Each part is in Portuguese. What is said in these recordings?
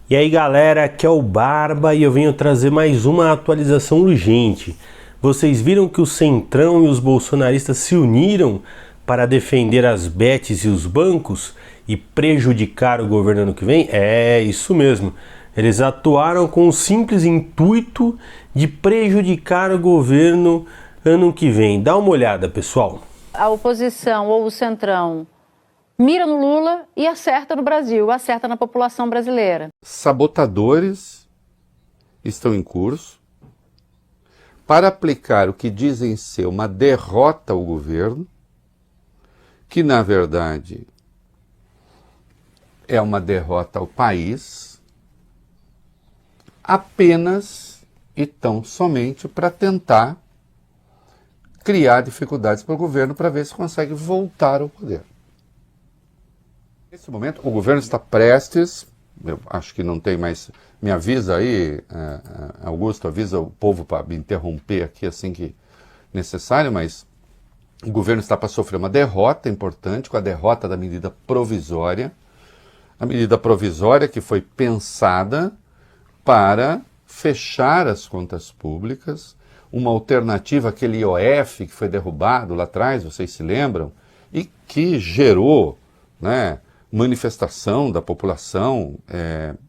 E aí galera, aqui é o Barba e eu venho trazer mais uma atualização urgente. Vocês viram que o Centrão e os bolsonaristas se uniram para defender as bets e os bancos e prejudicar o governo ano que vem? É, isso mesmo. Eles atuaram com o simples intuito de prejudicar o governo ano que vem. Dá uma olhada, pessoal. A oposição ou o Centrão mira no Lula e acerta no Brasil, acerta na população brasileira. Sabotadores estão em curso para aplicar o que dizem ser uma derrota ao governo, que na verdade é uma derrota ao país, apenas e tão somente para tentar criar dificuldades para o governo para ver se consegue voltar ao poder. Nesse momento, o governo está prestes, eu acho que não tem mais, me avisa aí, Augusto, avisa o povo para me interromper aqui assim que necessário, mas o governo está para sofrer uma derrota importante, com a derrota da medida provisória, a medida provisória que foi pensada para fechar as contas públicas, uma alternativa àquele IOF que foi derrubado lá atrás, vocês se lembram, e que gerou, né, manifestação da população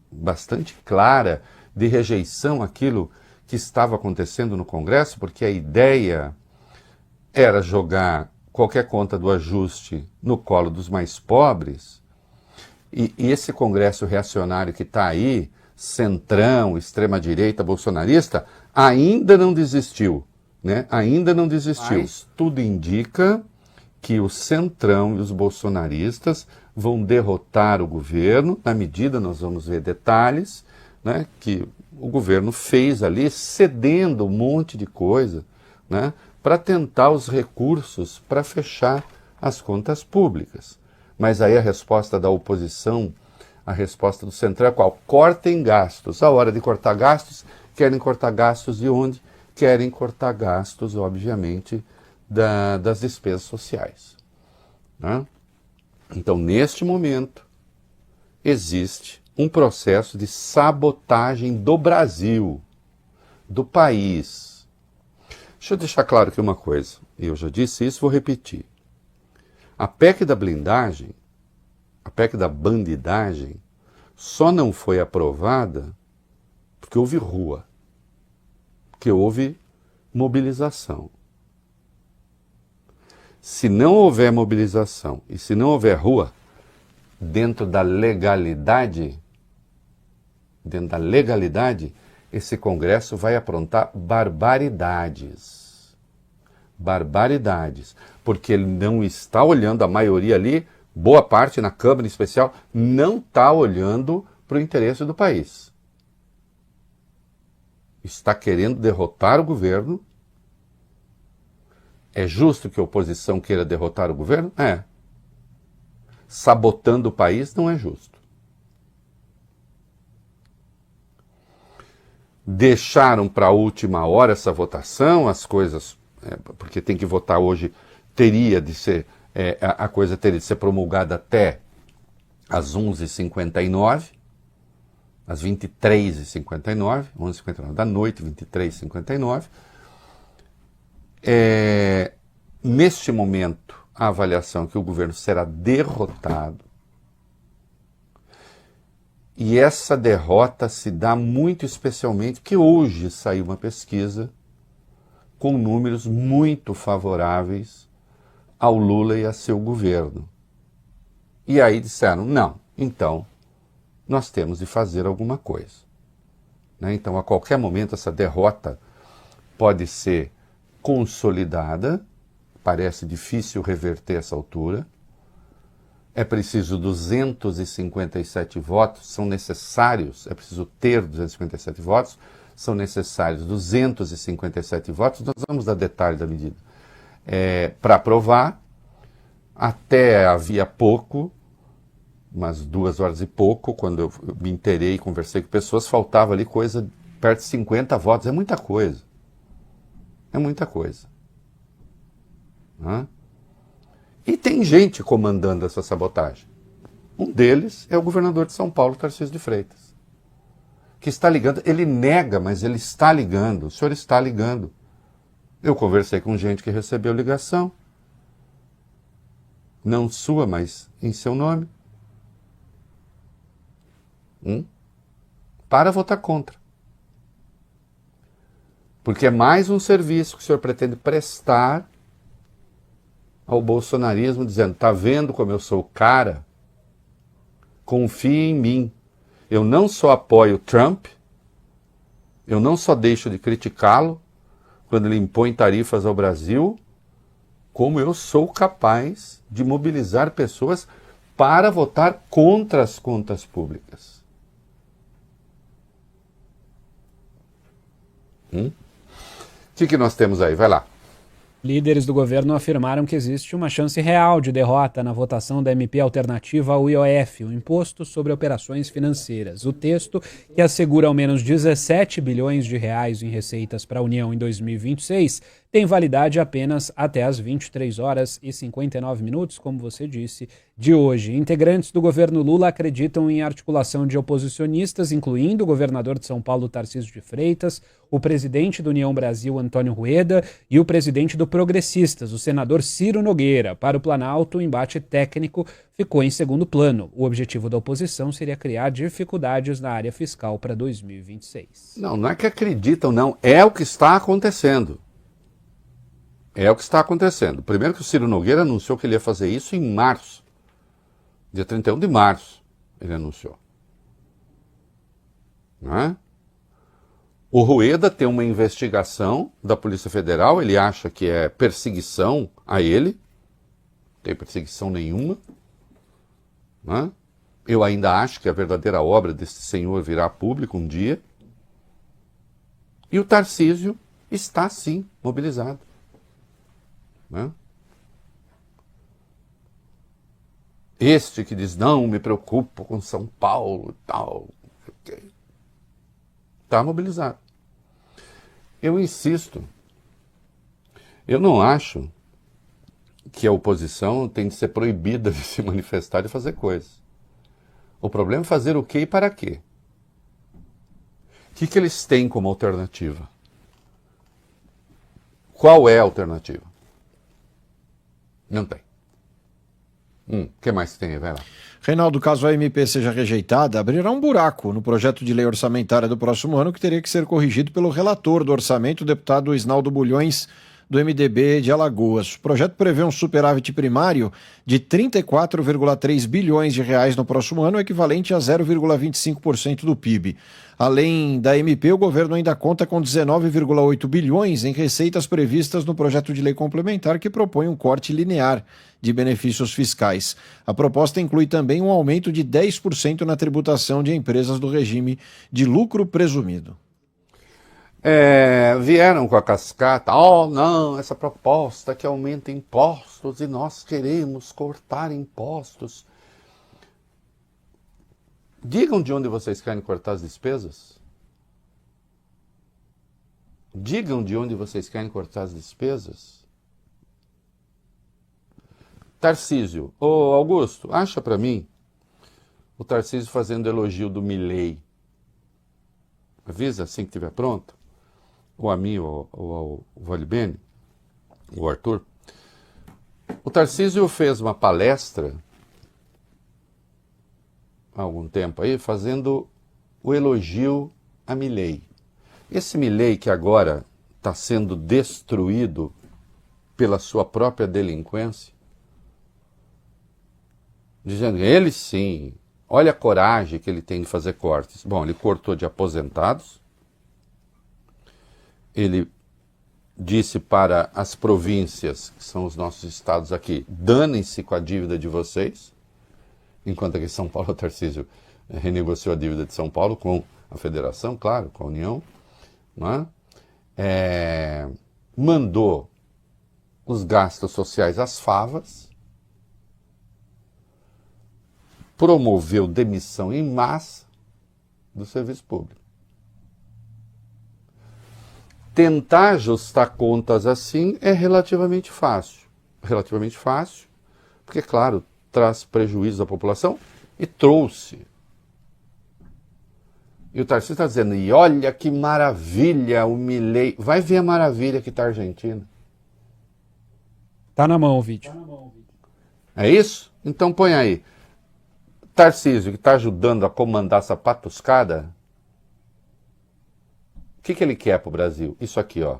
bastante clara de rejeição àquilo que estava acontecendo no Congresso, porque a ideia era jogar qualquer conta do ajuste no colo dos mais pobres, e esse Congresso reacionário que está aí, centrão, extrema-direita, bolsonarista, ainda não desistiu, né? Ainda não desistiu. Mas tudo indica que o centrão e os bolsonaristas vão derrotar o governo, na medida, nós vamos ver detalhes, né, que o governo fez ali, cedendo um monte de coisa, né, para tentar os recursos para fechar as contas públicas. Mas aí a resposta da oposição, a resposta do centrão é qual? Cortem gastos. A hora de cortar gastos, querem cortar gastos de onde? Querem cortar gastos, obviamente, das despesas sociais. Né? Então, neste momento, existe um processo de sabotagem do Brasil, do país. Deixa eu deixar claro aqui uma coisa, eu já disse isso, vou repetir. A PEC da blindagem, a PEC da bandidagem, só não foi aprovada porque houve rua, porque houve mobilização. Se não houver mobilização e se não houver rua, dentro da legalidade, esse Congresso vai aprontar barbaridades. Barbaridades. Porque ele não está olhando, a maioria ali, boa parte na Câmara em especial, não está olhando para o interesse do país. Está querendo derrotar o governo. É justo que a oposição queira derrotar o governo? É. Sabotando o país não é justo. Deixaram para a última hora essa votação, as coisas, porque tem que votar hoje, teria de ser, a coisa teria de ser promulgada até às 11h59, às 23h59, 11h59 da noite, 23h59. Neste momento, a avaliação é que o governo será derrotado. E essa derrota se dá muito especialmente que hoje saiu uma pesquisa com números muito favoráveis ao Lula e a seu governo. E aí disseram, não, então nós temos de fazer alguma coisa. Né? Então, a qualquer momento, essa derrota pode ser consolidada, parece difícil reverter essa altura, é preciso 257 votos, são necessários, é preciso ter 257 votos, são necessários 257 votos, nós vamos dar detalhe da medida. Para aprovar, até havia pouco, umas 2 horas e pouco, quando eu me inteirei e conversei com pessoas, faltava ali coisa perto de 50 votos, é muita coisa. É muita coisa. Né? E tem gente comandando essa sabotagem. Um deles é o governador de São Paulo, Tarcísio de Freitas. que está ligando. Ele nega, mas ele está ligando. O senhor está ligando. Eu conversei com gente que recebeu ligação. Não sua, mas em seu nome. Para votar contra. Porque é mais um serviço que o senhor pretende prestar ao bolsonarismo, dizendo, tá vendo como eu sou cara? Confie em mim. Eu não só apoio Trump, eu não só deixo de criticá-lo quando ele impõe tarifas ao Brasil, como eu sou capaz de mobilizar pessoas para votar contra as contas públicas. O que nós temos aí? Vai lá. Líderes do governo afirmaram que existe uma chance real de derrota na votação da MP alternativa ao IOF, o Imposto sobre Operações Financeiras. O texto, que assegura ao menos 17 bilhões de reais em receitas para a União em 2026, tem validade apenas até às 23 horas e 59 minutos, como você disse, de hoje. Integrantes do governo Lula acreditam em articulação de oposicionistas, incluindo o governador de São Paulo, Tarcísio de Freitas, o presidente do União Brasil, Antônio Rueda, e o presidente do Progressistas, o senador Ciro Nogueira. Para o Planalto, o embate técnico ficou em segundo plano. O objetivo da oposição seria criar dificuldades na área fiscal para 2026. Não é que acreditam, não. É o que está acontecendo. É o que está acontecendo. Primeiro que o Ciro Nogueira anunciou que ele ia fazer isso em março. Dia 31 de março ele anunciou. Não é? O Rueda tem uma investigação da Polícia Federal, ele acha que é perseguição a ele. Não tem perseguição nenhuma. Não é? Eu ainda acho que a verdadeira obra desse senhor virá público um dia. E o Tarcísio está, sim, mobilizado. Né? Este que diz, não me preocupo com São Paulo e tal, está mobilizado. Eu insisto, eu não acho que a oposição tem de ser proibida de se manifestar e fazer coisas. O problema é fazer o quê e para quê? O que eles têm como alternativa? Qual é a alternativa? Não tem. O que mais tem aí? Vai lá. Reinaldo, caso a MP seja rejeitada, abrirá um buraco no projeto de lei orçamentária do próximo ano que teria que ser corrigido pelo relator do orçamento, o deputado Isnaldo Bulhões, do MDB de Alagoas. O projeto prevê um superávit primário de 34,3 bilhões de reais no próximo ano, equivalente a 0,25% do PIB. Além da MP, o governo ainda conta com 19,8 bilhões em receitas previstas no projeto de lei complementar que propõe um corte linear de benefícios fiscais. A proposta inclui também um aumento de 10% na tributação de empresas do regime de lucro presumido. Vieram com a cascata, não, essa proposta que aumenta impostos e nós queremos cortar impostos. Digam de onde vocês querem cortar as despesas. Digam de onde vocês querem cortar as despesas. Tarcísio, Augusto, acha para mim o Tarcísio fazendo elogio do Milei. Avisa assim que estiver pronto. Ou a mim, ou ao Valibene, o Arthur. O Tarcísio fez uma palestra há algum tempo aí, fazendo o elogio a Milei. Esse Milei que agora está sendo destruído pela sua própria delinquência, dizendo, ele sim, olha a coragem que ele tem de fazer cortes. Bom, ele cortou de aposentados, ele disse para as províncias, que são os nossos estados aqui, danem-se com a dívida de vocês, enquanto aqui em São Paulo o Tarcísio renegociou a dívida de São Paulo com a federação, claro, com a União, não é? Mandou os gastos sociais às favas, promoveu demissão em massa do serviço público. Tentar ajustar contas assim é relativamente fácil. Relativamente fácil, porque, claro, traz prejuízo à população e trouxe E o Tarcísio está dizendo, e olha que maravilha, o Milei. Vai ver a maravilha que está a Argentina. Tá na mão o vídeo. É isso? Então põe aí. Tarcísio, que está ajudando a comandar essa patuscada, o que ele quer para o Brasil? Isso aqui, ó.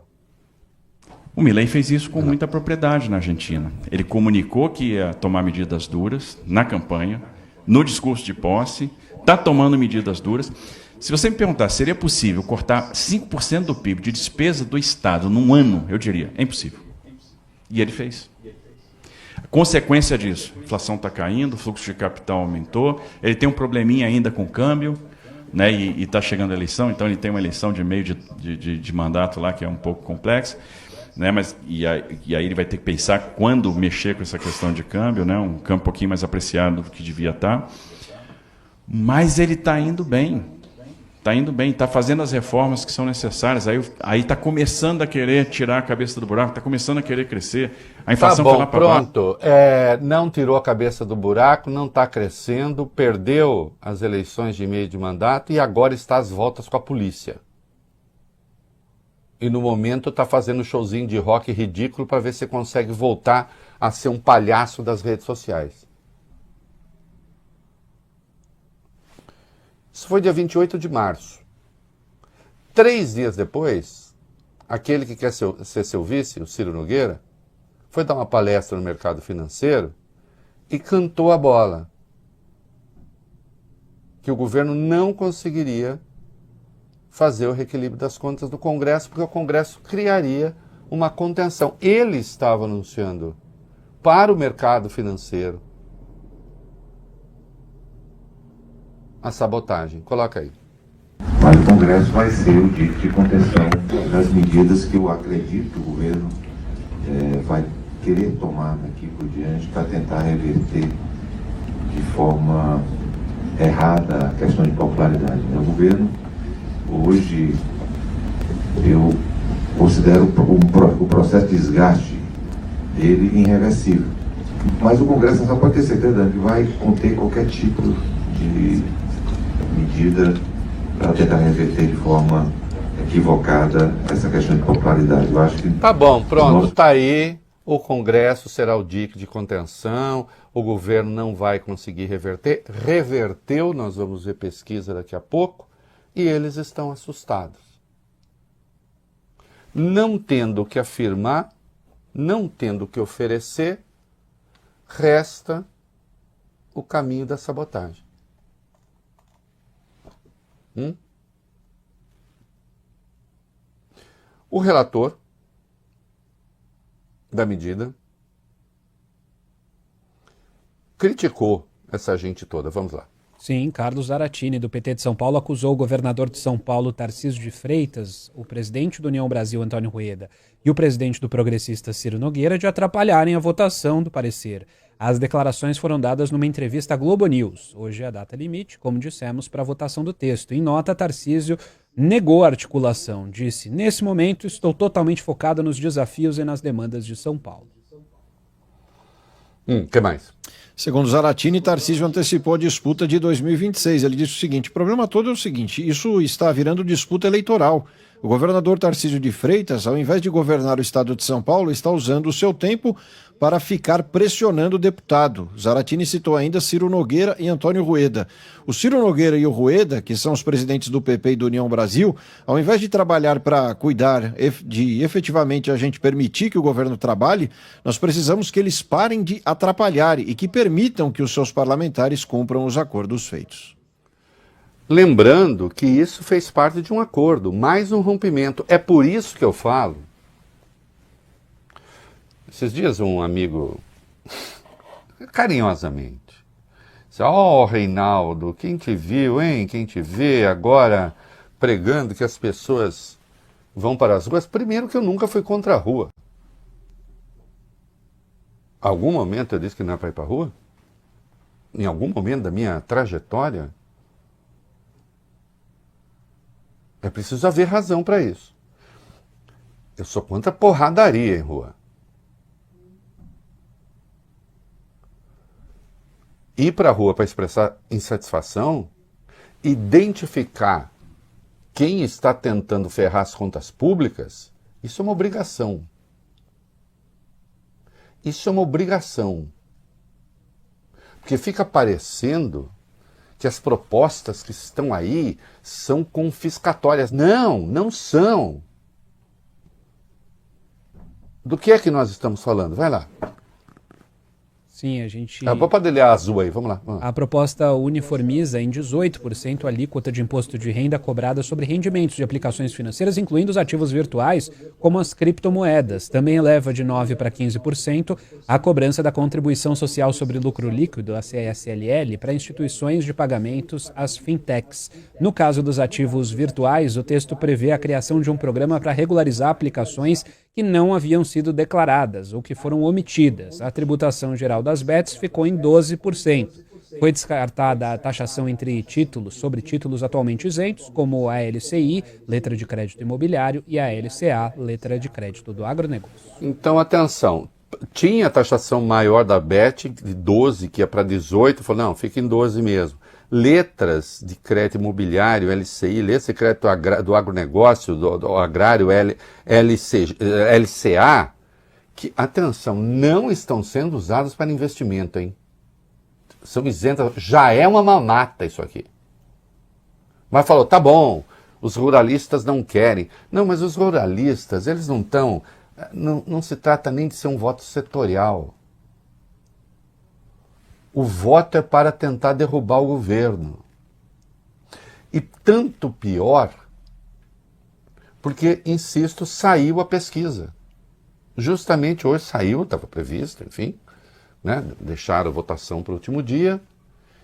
O Milei fez isso com muita propriedade na Argentina. Ele comunicou que ia tomar medidas duras na campanha, no discurso de posse, está tomando medidas duras. Se você me perguntar, seria possível cortar 5% do PIB de despesa do Estado num ano? Eu diria, é impossível. E ele fez. A consequência disso, a inflação está caindo, o fluxo de capital aumentou, ele tem um probleminha ainda com o câmbio, né, e está chegando a eleição, então ele tem uma eleição de meio de mandato lá que é um pouco complexa, né, e aí ele vai ter que pensar quando mexer com essa questão de câmbio, né, um câmbio um pouquinho mais apreciado do que devia estar. Mas ele está indo bem. Está indo bem, está fazendo as reformas que são necessárias. Aí está começando a querer tirar a cabeça do buraco, está começando a querer crescer. A inflação tá bom, foi lá para baixo. pronto. Não tirou a cabeça do buraco, não está crescendo, perdeu as eleições de meio de mandato e agora está às voltas com a polícia. E no momento está fazendo um showzinho de rock ridículo para ver se consegue voltar a ser um palhaço das redes sociais. Isso foi dia 28 de março. 3 dias depois, aquele que quer ser seu vice, o Ciro Nogueira, foi dar uma palestra no mercado financeiro e cantou a bola. Que o governo não conseguiria fazer o reequilíbrio das contas do Congresso, porque o Congresso criaria uma contenção. Ele estava anunciando para o mercado financeiro a sabotagem. Coloca aí. Mas o Congresso vai ser o dito de contenção das medidas que eu acredito que o governo vai querer tomar daqui por diante para tentar reverter de forma errada a questão de popularidade. O governo, hoje, eu considero o processo de desgaste dele irreversível. Mas o Congresso só pode ter certeza que vai conter qualquer tipo de medida para tentar reverter de forma equivocada essa questão de popularidade. Eu acho que... Tá bom, pronto, tá aí. O Congresso será o dique de contenção, o governo não vai conseguir reverter. Reverteu, nós vamos ver pesquisa daqui a pouco, e eles estão assustados. Não tendo o que afirmar, não tendo o que oferecer, resta o caminho da sabotagem. O relator da medida criticou essa gente toda. Vamos lá. Sim, Carlos Zaratini, do PT de São Paulo, acusou o governador de São Paulo, Tarcísio de Freitas, o presidente do União Brasil, Antônio Rueda, e o presidente do Progressista, Ciro Nogueira, de atrapalharem a votação do parecer. As declarações foram dadas numa entrevista à Globo News. Hoje é a data limite, como dissemos, para a votação do texto. Em nota, Tarcísio negou a articulação. Disse, nesse momento, estou totalmente focado nos desafios e nas demandas de São Paulo. Que mais? Segundo Zaratini, Tarcísio antecipou a disputa de 2026. Ele disse o seguinte, o problema todo é o seguinte, isso está virando disputa eleitoral. O governador Tarcísio de Freitas, ao invés de governar o estado de São Paulo, está usando o seu tempo para ficar pressionando o deputado. Zaratini citou ainda Ciro Nogueira e Antônio Rueda. O Ciro Nogueira e o Rueda, que são os presidentes do PP e do União Brasil, ao invés de trabalhar para cuidar de efetivamente a gente permitir que o governo trabalhe, nós precisamos que eles parem de atrapalhar e que permitam que os seus parlamentares cumpram os acordos feitos. Lembrando que isso fez parte de um acordo, mais um rompimento. É por isso que eu falo. Esses dias um amigo, carinhosamente, disse, Reinaldo, quem te viu, hein? Quem te vê agora pregando que as pessoas vão para as ruas? Primeiro que eu nunca fui contra a rua. Algum momento eu disse que não é para ir para a rua? Em algum momento da minha trajetória? É preciso haver razão para isso. Eu sou contra porradaria em rua. Ir para a rua para expressar insatisfação, identificar quem está tentando ferrar as contas públicas, isso é uma obrigação. Isso é uma obrigação. Porque fica parecendo que as propostas que estão aí são confiscatórias. Não, não são. Do que é que nós estamos falando? Vai lá. Sim, a gente... Pode ler a azul aí, vamos lá. A proposta uniformiza em 18% a alíquota de imposto de renda cobrada sobre rendimentos de aplicações financeiras, incluindo os ativos virtuais, como as criptomoedas. Também eleva de 9% para 15% a cobrança da contribuição social sobre lucro líquido, a CSLL, para instituições de pagamentos, as fintechs. No caso dos ativos virtuais, o texto prevê a criação de um programa para regularizar aplicações que não haviam sido declaradas ou que foram omitidas. A tributação geral das bets ficou em 12%. Foi descartada a taxação entre títulos sobre títulos atualmente isentos, como a LCI, letra de crédito imobiliário, e a LCA, letra de crédito do agronegócio. Então, atenção, tinha taxação maior da bet, de 12, que ia para 18, falou, não, fica em 12 mesmo. Letras de crédito imobiliário, LCI, letras de crédito do agronegócio, do agrário, LCA, que, atenção, não estão sendo usadas para investimento, hein? São isentas, já é uma mamata isso aqui. Mas falou, tá bom, os ruralistas não querem. Não, mas os ruralistas, eles não estão, não se trata nem de ser um voto setorial. O voto é para tentar derrubar o governo. E tanto pior, porque, insisto, saiu a pesquisa. Justamente hoje saiu, estava previsto, enfim, né? Deixaram a votação para o último dia.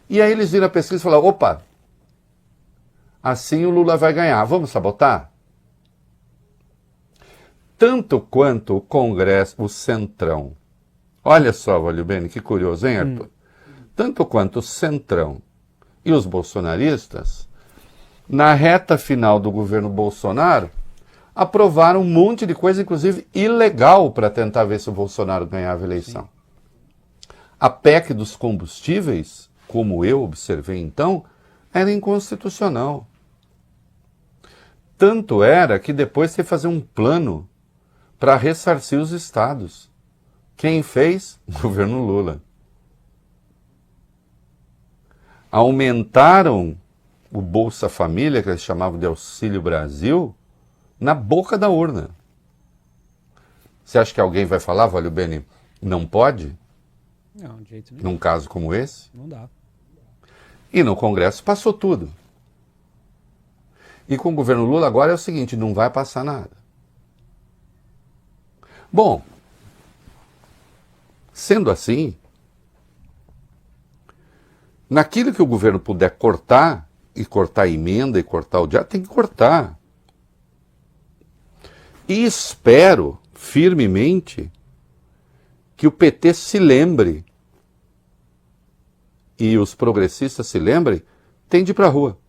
E aí eles viram a pesquisa e falaram, opa, assim o Lula vai ganhar, vamos sabotar? Tanto quanto o Congresso, o Centrão. Olha só, Valio Bene, que curioso, hein, Arthur? Tanto quanto o Centrão e os bolsonaristas, na reta final do governo Bolsonaro, aprovaram um monte de coisa, inclusive ilegal, para tentar ver se o Bolsonaro ganhava a eleição. Sim. A PEC dos combustíveis, como eu observei então, era inconstitucional. Tanto era que depois teve que fazer um plano para ressarcir os estados. Quem fez? O governo Lula. Aumentaram o Bolsa Família, que eles chamavam de Auxílio Brasil, na boca da urna. Você acha que alguém vai falar, Valio Bene, não pode? Não, de jeito nenhum. Num caso como esse? Não dá. E no Congresso passou tudo. E com o governo Lula agora é o seguinte, não vai passar nada. Bom, sendo assim, naquilo que o governo puder cortar, e cortar a emenda, e cortar o diário, tem que cortar. E espero, firmemente, que o PT se lembre, e os progressistas se lembrem, tem de ir para a rua.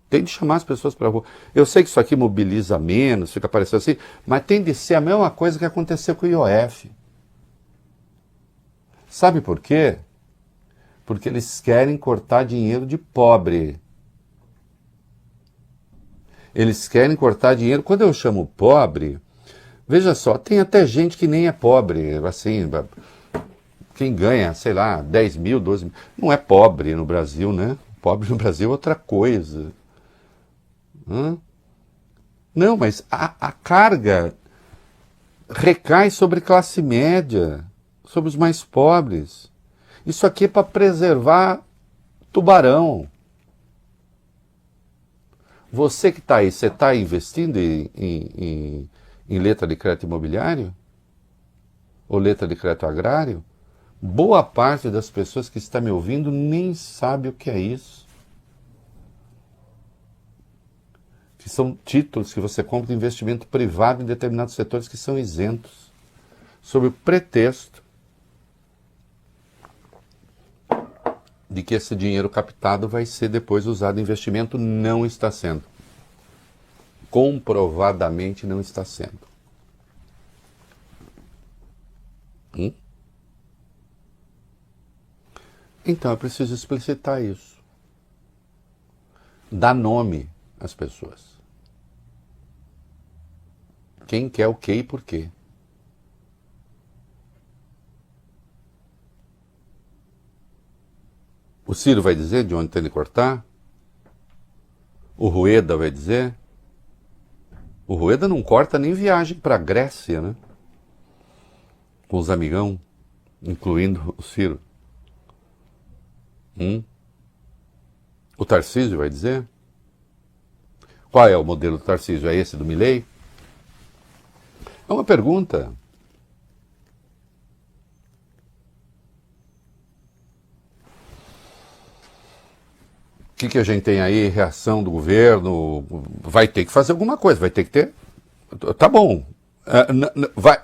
Tem de chamar as pessoas para a rua. Eu sei que isso aqui mobiliza menos, fica parecendo assim, mas tem de ser a mesma coisa que aconteceu com o IOF. Sabe por quê? Porque eles querem cortar dinheiro de pobre. Eles querem cortar dinheiro. Quando eu chamo pobre, veja só, tem até gente que nem é pobre, assim, quem ganha, sei lá, 10 mil, 12 mil, não é pobre no Brasil, né? Pobre no Brasil é outra coisa. Não, mas a carga recai sobre classe média, sobre os mais pobres. Isso aqui é para preservar tubarão. Você que está aí, você está investindo em letra de crédito imobiliário? Ou letra de crédito agrário? Boa parte das pessoas que está me ouvindo nem sabe o que é isso. Que são títulos que você compra de investimento privado em determinados setores que são isentos, sob o pretexto de que esse dinheiro captado vai ser depois usado em investimento. Não está sendo. Comprovadamente não está sendo. Então é preciso explicitar isso. Dar nome às pessoas. Quem quer o quê e por quê? O Ciro vai dizer de onde tem de cortar? O Rueda vai dizer? O Rueda não corta nem viagem para a Grécia, né? Com os amigão, incluindo o Ciro. O Tarcísio vai dizer? Qual é o modelo do Tarcísio? É esse do Milei? É uma pergunta. O que a gente tem aí? Reação do governo? Vai ter que fazer alguma coisa, vai ter que ter. Tá bom.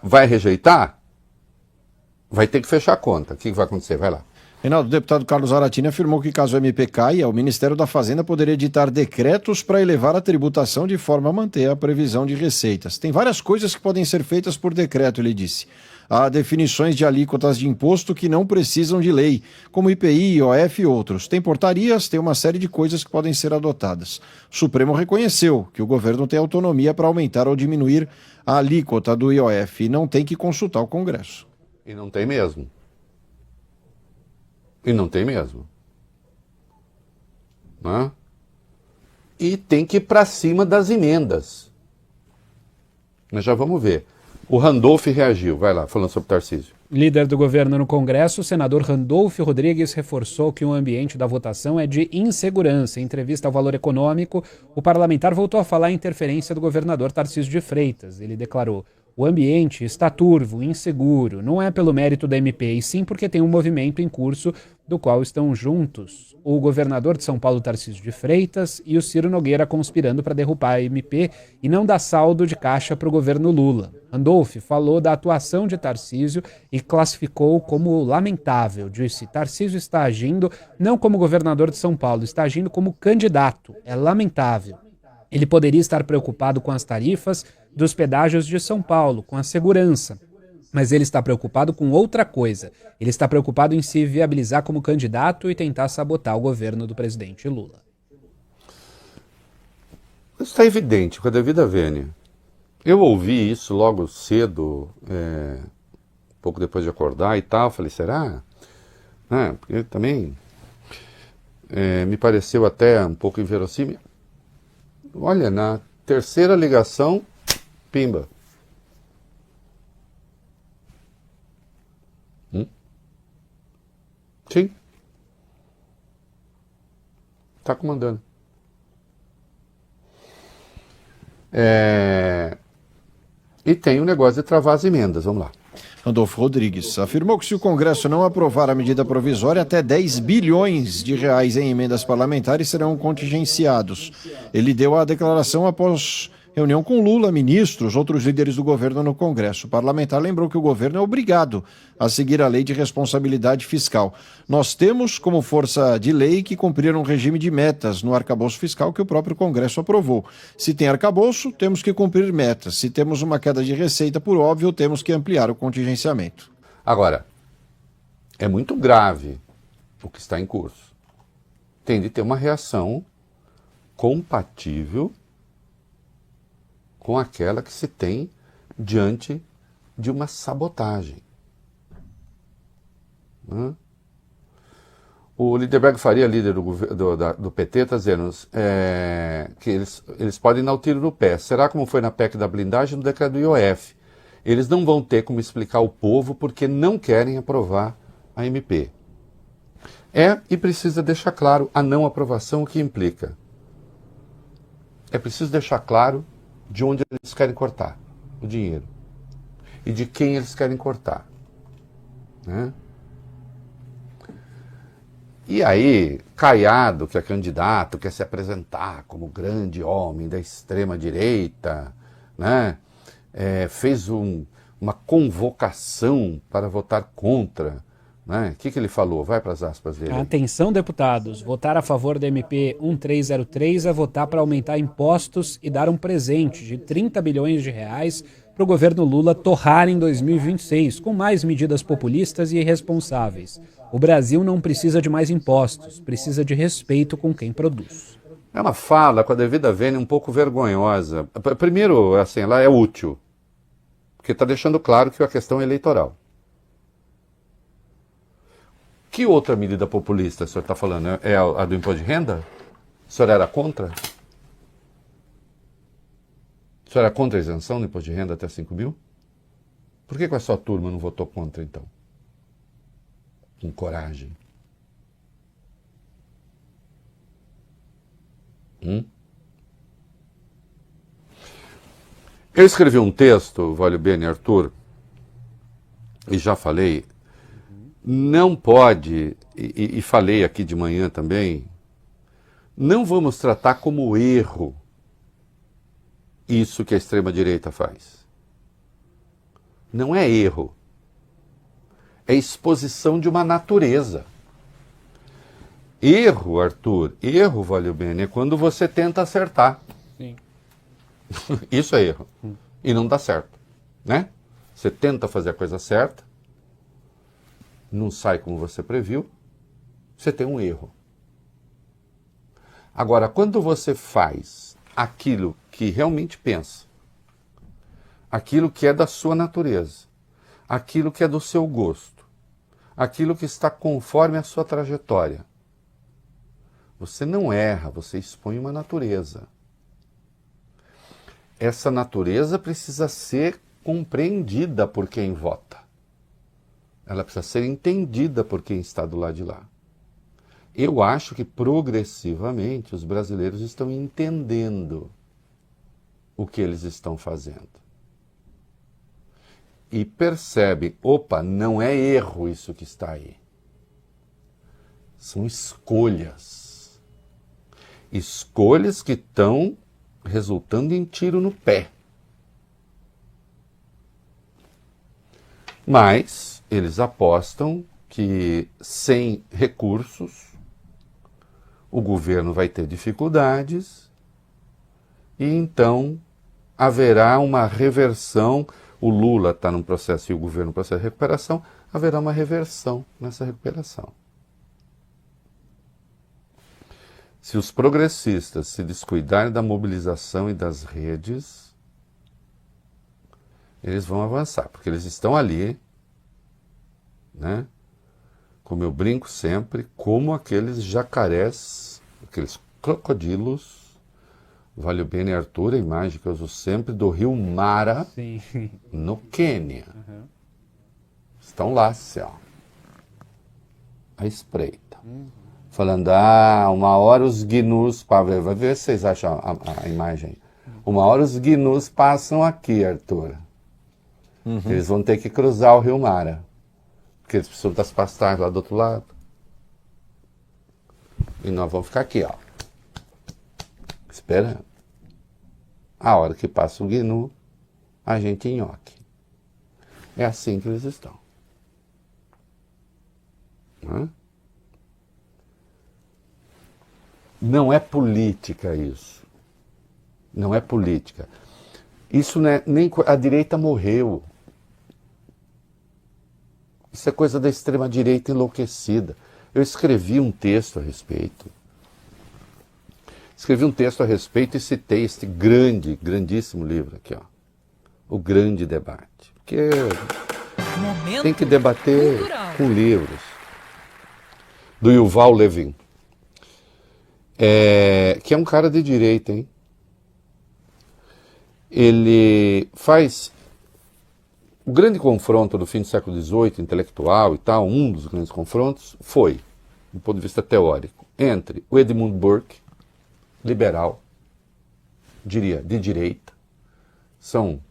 Vai rejeitar? Vai ter que fechar a conta. O que vai acontecer? Vai lá. Reinaldo, o deputado Carlos Zaratini afirmou que caso o MP caia, o Ministério da Fazenda poderia editar decretos para elevar a tributação de forma a manter a previsão de receitas. Tem várias coisas que podem ser feitas por decreto, ele disse. Há definições de alíquotas de imposto que não precisam de lei, como IPI, IOF e outros. Tem portarias, tem uma série de coisas que podem ser adotadas. O Supremo reconheceu que o governo tem autonomia para aumentar ou diminuir a alíquota do IOF e não tem que consultar o Congresso. E não tem mesmo. E não tem mesmo. Né? E tem que ir para cima das emendas. Nós já vamos ver. O Randolph reagiu, vai lá, falando sobre Tarcísio. Líder do governo no Congresso, o senador Randolph Rodrigues reforçou que o ambiente da votação é de insegurança. Em entrevista ao Valor Econômico, o parlamentar voltou a falar em interferência do governador Tarcísio de Freitas. Ele declarou: o ambiente está turvo, inseguro, não é pelo mérito da MP, e sim porque tem um movimento em curso do qual estão juntos o governador de São Paulo, Tarcísio de Freitas, e o Ciro Nogueira conspirando para derrubar a MP e não dar saldo de caixa para o governo Lula. Randolph falou da atuação de Tarcísio e classificou como lamentável. Disse: Tarcísio está agindo não como governador de São Paulo, está agindo como candidato. É lamentável. Ele poderia estar preocupado com as tarifas dos pedágios de São Paulo, com a segurança. Mas ele está preocupado com outra coisa. Ele está preocupado em se viabilizar como candidato e tentar sabotar o governo do presidente Lula. Isso está evidente, com a devida vênia. Eu ouvi isso logo cedo, pouco depois de acordar e tal. Falei, será? Porque também me pareceu até um pouco inverossímil. Olha, na terceira ligação, pimba. Sim. Está comandando. E tem o negócio de travar as emendas, vamos lá. Randolph Rodrigues afirmou que se o Congresso não aprovar a medida provisória, até 10 bilhões de reais em emendas parlamentares serão contingenciados. Ele deu a declaração após reunião com Lula, ministros, outros líderes do governo no Congresso. O parlamentar lembrou que o governo é obrigado a seguir a lei de responsabilidade fiscal. Nós temos, como força de lei, que cumprir um regime de metas no arcabouço fiscal que o próprio Congresso aprovou. Se tem arcabouço, temos que cumprir metas. Se temos uma queda de receita, por óbvio, temos que ampliar o contingenciamento. Agora, é muito grave o que está em curso. Tem de ter uma reação compatível com aquela que se tem diante de uma sabotagem. O Lindenberg Faria, líder do PT, está dizendo que eles podem dar o tiro no pé. Será como foi na PEC da blindagem no decreto do IOF? Eles não vão ter como explicar ao povo porque não querem aprovar a MP. E precisa deixar claro a não aprovação, o que implica. É preciso deixar claro de onde eles querem cortar o dinheiro e de quem eles querem cortar, né? E aí, Caiado, que é candidato, quer se apresentar como grande homem da extrema-direita, né? Fez uma convocação para votar contra. O que ele falou? Vai para as aspas dele. Atenção, deputados. Votar a favor da MP 1303 é votar para aumentar impostos e dar um presente de 30 bilhões de reais para o governo Lula torrar em 2026, com mais medidas populistas e irresponsáveis. O Brasil não precisa de mais impostos, precisa de respeito com quem produz. É uma fala, com a devida vênia, um pouco vergonhosa. Primeiro, assim, ela é útil, Porque está deixando claro que a questão é eleitoral. Que outra medida populista o senhor está falando? É a do imposto de renda? O senhor era contra? O senhor era contra a isenção do imposto de renda até 5 mil? Por que a sua turma não votou contra, então? Com coragem. Eu escrevi um texto, Vale Bene Arthur, e já falei, não pode, e falei aqui de manhã também, não vamos tratar como erro isso que a extrema-direita faz. Não é erro. É exposição de uma natureza. Erro, Arthur, erro, Vale Bene, é quando você tenta acertar. Sim. Isso é erro. E não dá certo, né? Você tenta fazer a coisa certa, não sai como você previu, você tem um erro. Agora, quando você faz aquilo que realmente pensa, aquilo que é da sua natureza, aquilo que é do seu gosto, aquilo que está conforme a sua trajetória, você não erra, você expõe uma natureza. Essa natureza precisa ser compreendida por quem vota. Ela precisa ser entendida por quem está do lado de lá. Eu acho que progressivamente os brasileiros estão entendendo o que eles estão fazendo. E percebem, opa, não é erro isso que está aí. São escolhas. Escolhas que estão resultando em tiro no pé. Mas eles apostam que sem recursos o governo vai ter dificuldades e então haverá uma reversão. O Lula está num processo e o governo num processo de recuperação, haverá uma reversão nessa recuperação. Se os progressistas se descuidarem da mobilização e das redes, eles vão avançar, porque eles estão ali, né? Como eu brinco sempre, como aqueles jacarés, aqueles crocodilos, Vale Bene Arthur, a imagem que eu uso sempre, do rio Mara, Sim. no Quênia. Estão lá, assim, ó, à espreita. Falando, uma hora os gnus, vai ver se vocês acham a imagem. Uma hora os gnus passam aqui, Arthur. Eles vão ter que cruzar o rio Mara. Porque eles precisam das pastagens lá do outro lado. E nós vamos ficar aqui, ó, esperando. A hora que passa o gnu, a gente nhoque. É assim que eles estão. Não é política isso. Não é política. Isso não é, nem a direita morreu. Isso é coisa da extrema-direita enlouquecida. Eu escrevi um texto a respeito. Escrevi um texto a respeito e citei este grandíssimo livro aqui, ó. O Grande Debate. Porque tem que debater com livros. Do Yuval Levin. Que é um cara de direita, hein? Ele faz o grande confronto do fim do século XVIII, intelectual e tal, um dos grandes confrontos, foi, do ponto de vista teórico, entre o Edmund Burke, liberal, diria, de direita, são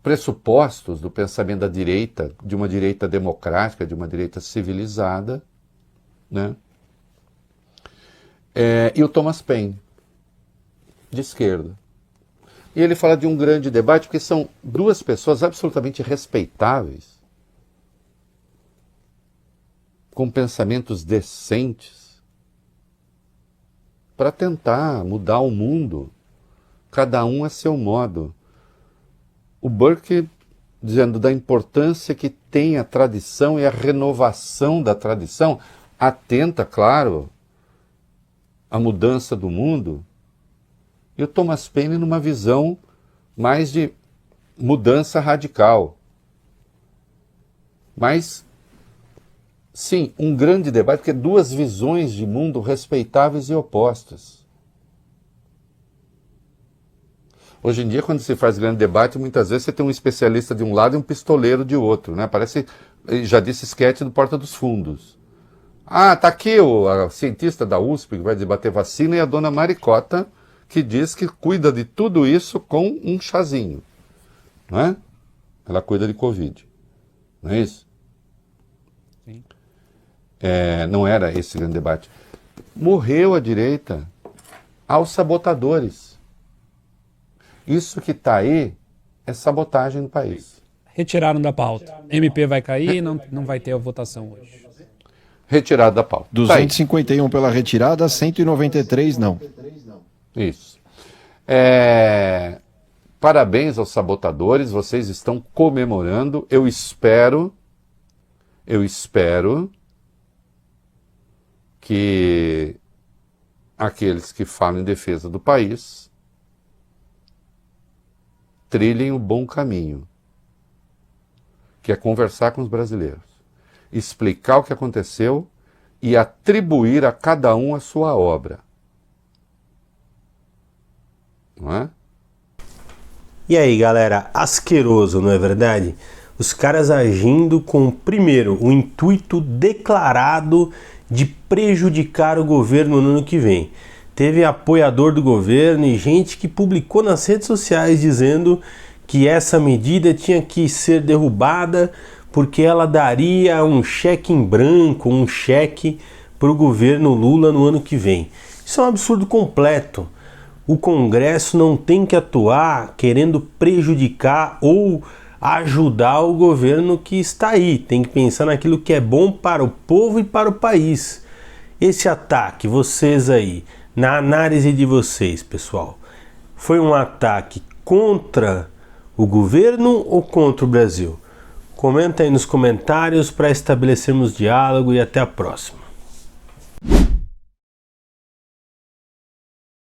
pressupostos do pensamento da direita, de uma direita democrática, de uma direita civilizada, né? E o Thomas Paine, de esquerda. E ele fala de um grande debate, porque são duas pessoas absolutamente respeitáveis, com pensamentos decentes, para tentar mudar o mundo, cada um a seu modo. O Burke dizendo da importância que tem a tradição e a renovação da tradição, atenta, claro, à mudança do mundo. E o Thomas Paine numa visão mais de mudança radical. Mas, sim, um grande debate, porque duas visões de mundo respeitáveis e opostas. Hoje em dia, quando se faz grande debate, muitas vezes você tem um especialista de um lado e um pistoleiro de outro, né? Parece, já disse esquete do Porta dos Fundos. Ah, tá aqui a cientista da USP que vai debater vacina e a dona Maricota, que diz que cuida de tudo isso com um chazinho, não é? Ela cuida de Covid, não é isso? Sim. Não era esse grande debate. Morreu a direita aos sabotadores. Isso que está aí é sabotagem no país. Retiraram da pauta. MP vai cair, não vai ter a votação hoje. Retirado da pauta. 251 pela retirada, 193 não. Isso. Parabéns aos sabotadores, vocês estão comemorando. Eu espero que aqueles que falam em defesa do país trilhem o bom caminho, que é conversar com os brasileiros, explicar o que aconteceu e atribuir a cada um a sua obra. Não é? E aí, galera, asqueroso, não é verdade? Os caras agindo com, primeiro, o intuito declarado de prejudicar o governo no ano que vem. Teve apoiador do governo e gente que publicou nas redes sociais dizendo que essa medida tinha que ser derrubada porque ela daria um cheque em branco, um cheque para o governo Lula no ano que vem. Isso é um absurdo completo. O Congresso não tem que atuar querendo prejudicar ou ajudar o governo que está aí. Tem que pensar naquilo que é bom para o povo e para o país. Esse ataque, vocês aí, na análise de vocês, pessoal, foi um ataque contra o governo ou contra o Brasil? Comenta aí nos comentários para estabelecermos diálogo e até a próxima.